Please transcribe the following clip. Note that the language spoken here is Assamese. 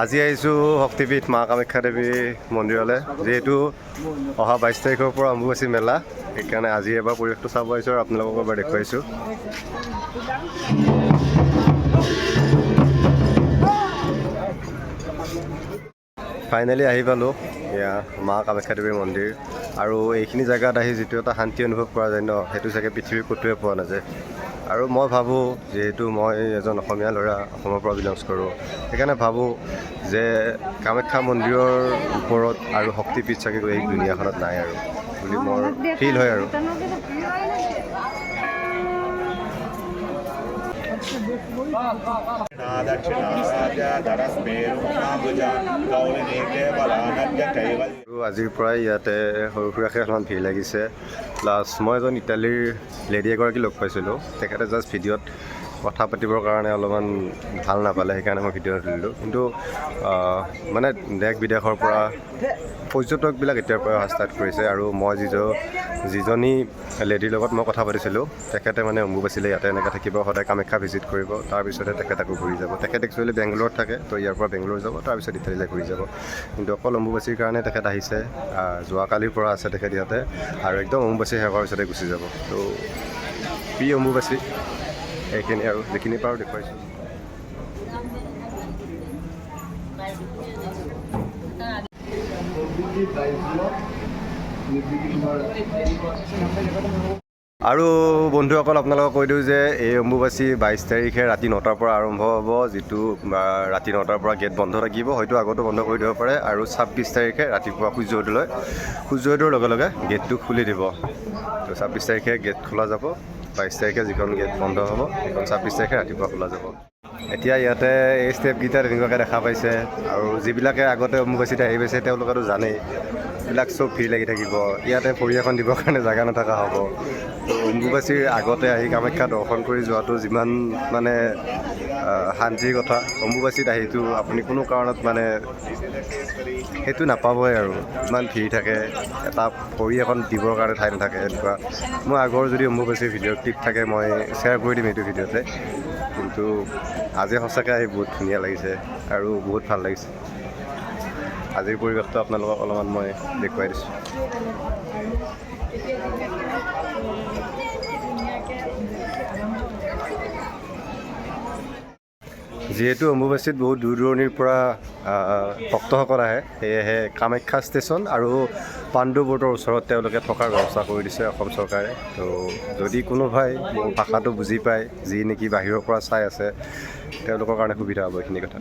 আজি আহিছোঁ শক্তিপীঠ মা কামাখ্যা দেৱী মন্দিৰলৈ। যিহেতু অহা 22 তাৰিখৰ পৰা অম্বুবাচী মেলা, সেইকাৰণে আজি এবাৰ পৰিৱেশটো চাব আহিছোঁ আৰু আপোনালোকক এবাৰ দেখুৱাইছোঁ। ফাইনেলি আহি পালোঁ এয়া মা কামাখ্যা দেৱীৰ মন্দিৰ। আৰু এইখিনি জেগাত আহি যিটো এটা শান্তি অনুভৱ কৰা যায় ন, সেইটো চাগে পৃথিৱীৰ ক'তোৱে পোৱা নাযায়। আৰু মই ভাবোঁ, যিহেতু মই এজন অসমীয়া ল'ৰা, অসমৰ পৰা বিলংছ কৰোঁ, সেইকাৰণে ভাবোঁ যে কামাখ্যা মন্দিৰৰ ওপৰত আৰু শক্তিপীঠ চাগে এই দুনীয়াখনত নাই আৰু বুলি মোৰ ফিল হয় আৰু। আজিৰ পৰাই ইয়াতে সৰু সুৰাকৈ অলপমান ভিৰ লাগিছে। প্লাছ মই এজন ইটালীৰ লেডি এগৰাকী লগ পাইছিলোঁ, তেখেতে জাষ্ট ভিডিঅ'ত কথা পাতিবৰ কাৰণে অলপমান ভাল নাপালে, সেইকাৰণে মই ভিডিঅ' তুলিলোঁ। কিন্তু মানে দেশ বিদেশৰ পৰা পৰ্যটকবিলাক এতিয়াৰ পৰা অহা ষ্টাৰ্ট কৰিছে। আৰু মই যিজনী লেডিৰ লগত মই কথা পাতিছিলোঁ, তেখেতে মানে অম্বুবাচীলৈ ইয়াতে এনেকৈ থাকিব, সদায় কামাখ্যা ভিজিট কৰিব, তাৰপিছতে তেখেত আকৌ ঘূৰি যাব। তেখেত একচুৱেলি বেংগলোৰত থাকে, তো ইয়াৰ পৰা বেংগলোৰ যাব, তাৰপিছত ইটালীলৈ ঘূৰি যাব। কিন্তু অকল অম্বুবাচীৰ কাৰণে তেখেত আহিছে। যোৱাকালিৰ পৰা আছে তেখেত ইয়াতে, আৰু একদম অম্বুবাচী শেষ হোৱাৰ পিছতে গুচি যাব। তো প্ৰি অম্বুবাচী এইখিনি আৰু যিখিনি পাৰোঁ দেখুৱাইছোঁ। আৰু বন্ধুসকল, আপোনালোকক কৈ দিওঁ যে এই অম্বুবাচী 22 তাৰিখে ৰাতি 9টাৰ পৰা আৰম্ভ হ'ব, যিটো ৰাতি 9টাৰ পৰা গেট বন্ধ থাকিব, হয়তো আগতো বন্ধ কৰি দিব পাৰে। আৰু 26 তাৰিখে ৰাতিপুৱা সূৰ্য উদয়ৰ লগে লগে গেটটো খুলি দিব। তো 26 তাৰিখে গেট খোলা যাব, 22 তাৰিখে যিখন গেট বন্ধ হ'ব সেইখন 26 তাৰিখে ৰাতিপুৱা খোলা যাব। এতিয়া ইয়াতে এই ষ্টেপকেইটা তেনেকুৱাকৈ দেখা পাইছে, আৰু যিবিলাকে আগতে অম্বুবাচীত আহি পাইছে তেওঁলোকেতো জানেই, এইবিলাক চব ভিৰ লাগি থাকিব। ইয়াতে ভৰি এখন দিবৰ কাৰণে জেগা নথকা হ'ব। তো অম্বুবাচীৰ আগতে আহি কামাখ্যা দৰ্শন কৰি যোৱাটো যিমান মানে শান্তিৰ কথা, অম্বুবাচীত আহিতো আপুনি কোনো কাৰণত মানে সেইটো নাপাবই আৰু। ইমান ভিৰ থাকে, এটা ভৰি এখন দিবৰ কাৰণে ঠাই নাথাকে এনেকুৱা। মই আগৰ যদি অম্বুবাচীৰ ভিডিঅ' ক্লিপ থাকে মই শ্বেয়াৰ কৰি দিম এইটো ভিডিঅ'তে। কিন্তু আজি সঁচাকৈ আহি বহুত ধুনীয়া লাগিছে আৰু বহুত ভাল লাগিছে। আজিৰ পৰিৱেশটো আপোনালোকক অলপমান মই দেখুৱাই দিছোঁ। যিহেতু অম্বুবাচীত বহুত দূৰ দূৰণিৰ পৰা ভক্তসকল আহে, সেয়েহে কামাখ্যা ষ্টেচন আৰু পাণ্ডু বৰ্ডৰ ওচৰত তেওঁলোকে থকাৰ ব্যৱস্থা কৰি দিছে অসম চৰকাৰে। তো যদি কোনোবাই মোৰ ভাষাটো বুজি পায়, যি নেকি বাহিৰৰ পৰা চাই আছে, তেওঁলোকৰ কাৰণে সুবিধা হ'ব এইখিনি কথা।